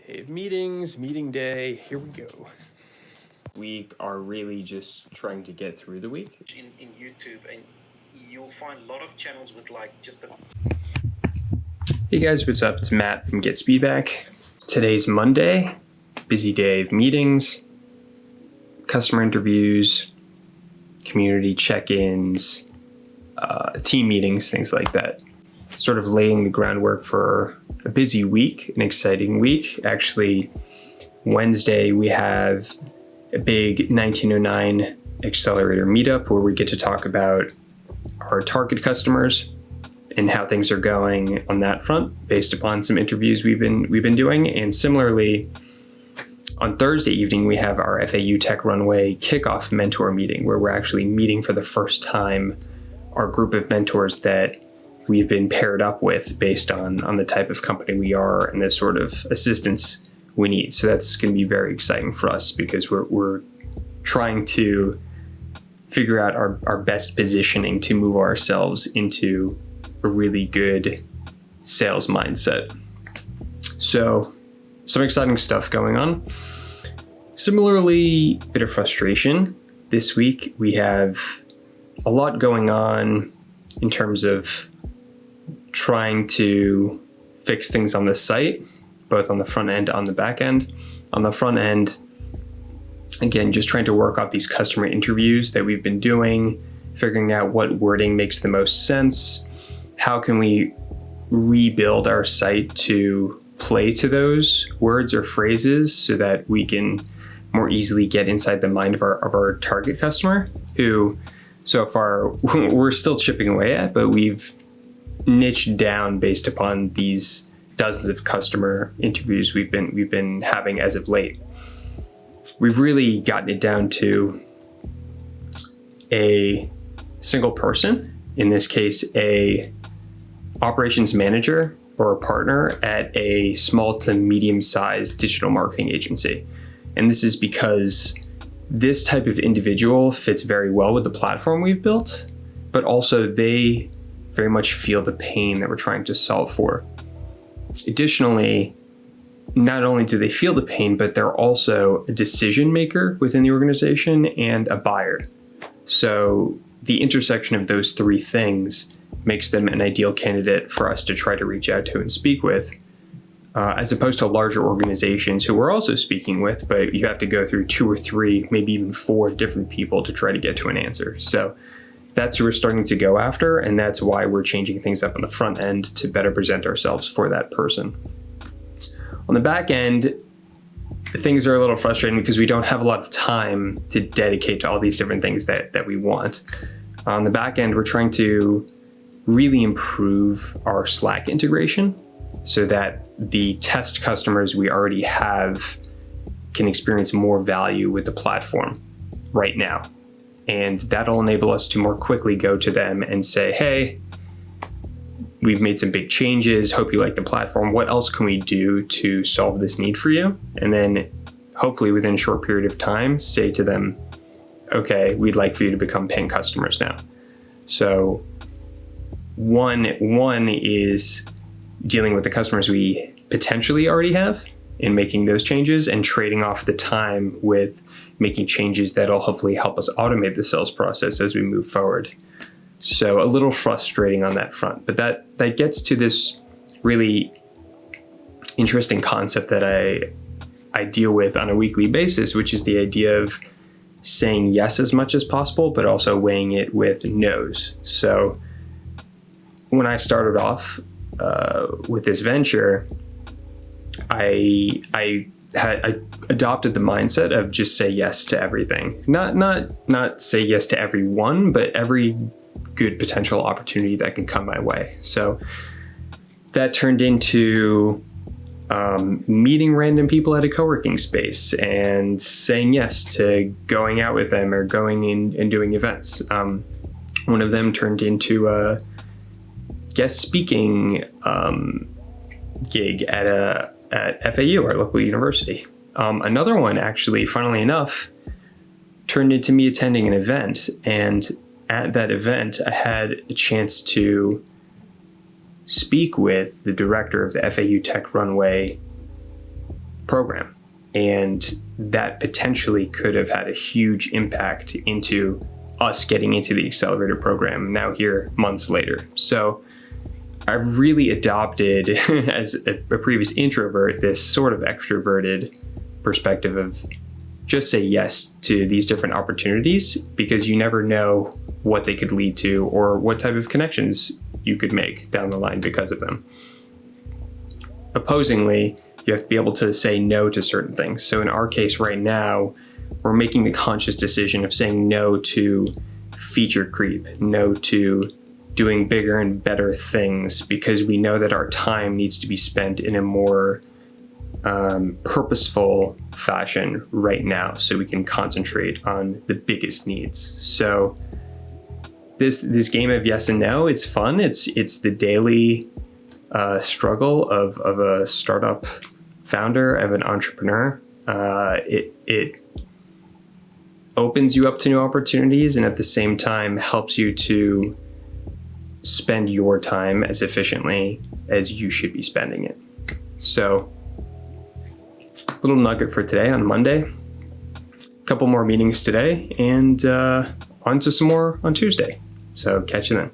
Day of meetings, meeting day, here we go. We are really just trying to get through the week. In YouTube, and you'll find a lot of channels with like just a... Hey guys, what's up? It's Matt from Get Speedback. Today's Monday, busy day of meetings, customer interviews, community check-ins, team meetings, things like that. Sort of laying the groundwork for a busy week, an exciting week. Actually, Wednesday we have a big 1909 accelerator meetup where we get to talk about our target customers and how things are going on that front based upon some interviews we've been doing. And similarly, on Thursday evening, we have our FAU Tech Runway kickoff mentor meeting where we're actually meeting for the first time our group of mentors that we've been paired up with based on the type of company we are and the sort of assistance we need. So that's going to be very exciting for us because we're trying to figure out our best positioning to move ourselves into a really good sales mindset. So some exciting stuff going on. Similarly, a bit of frustration. This week we have a lot going on in terms of trying to fix things on the site, both on the front end, on the back end. On the front end, again, just trying to work off these customer interviews that we've been doing, figuring out what wording makes the most sense. How can we rebuild our site to play to those words or phrases so that we can more easily get inside the mind of our target customer, who so far we're still chipping away at, but we've niched down based upon these dozens of customer interviews we've been having as of late. We've really gotten it down to a single person, in this case, a operations manager or a partner at a small to medium-sized digital marketing agency. And this is because this type of individual fits very well with the platform we've built, but also they very much feel the pain that we're trying to solve for. Additionally, not only do they feel the pain, but they're also a decision maker within the organization and a buyer. So the intersection of those three things makes them an ideal candidate for us to try to reach out to and speak with, as opposed to larger organizations who we're also speaking with, but you have to go through 2 or 3, maybe even 4 different people to try to get to an answer. So that's who we're starting to go after, and that's why we're changing things up on the front end to better present ourselves for that person. On the back end, things are a little frustrating because we don't have a lot of time to dedicate to all these different things that we want. On the back end, we're trying to really improve our Slack integration so that the test customers we already have can experience more value with the platform right now. And that'll enable us to more quickly go to them and say, hey, we've made some big changes. Hope you like the platform. What else can we do to solve this need for you? And then hopefully within a short period of time, say to them, okay, we'd like for you to become paying customers now. So one is dealing with the customers we potentially already have and making those changes and trading off the time with making changes that'll hopefully help us automate the sales process as we move forward. So a little frustrating on that front, but that gets to this really interesting concept that I deal with on a weekly basis, which is the idea of saying yes as much as possible, but also weighing it with no's. So when I started off with this venture, I adopted the mindset of just say yes to everything. Not say yes to everyone, but every good potential opportunity that can come my way. So that turned into meeting random people at a coworking space and saying yes to going out with them or going in and doing events. One of them turned into a guest speaking gig at FAU, our local university. Another one, actually, funnily enough, turned into me attending an event. And at that event, I had a chance to speak with the director of the FAU Tech Runway program. And that potentially could have had a huge impact into us getting into the accelerator program now here months later. So I've really adopted, as a previous introvert, this sort of extroverted perspective of just say yes to these different opportunities, because you never know what they could lead to or what type of connections you could make down the line because of them. Opposingly, you have to be able to say no to certain things. So in our case right now, we're making the conscious decision of saying no to feature creep, no to doing bigger and better things, because we know that our time needs to be spent in a more purposeful fashion right now, so we can concentrate on the biggest needs. So this game of yes and no, it's fun. It's the daily struggle of a startup founder, of an entrepreneur. It opens you up to new opportunities, and at the same time helps you to spend your time as efficiently as you should be spending it. So, little nugget for today on Monday. A couple more meetings today, and on to some more on Tuesday. So catch you then.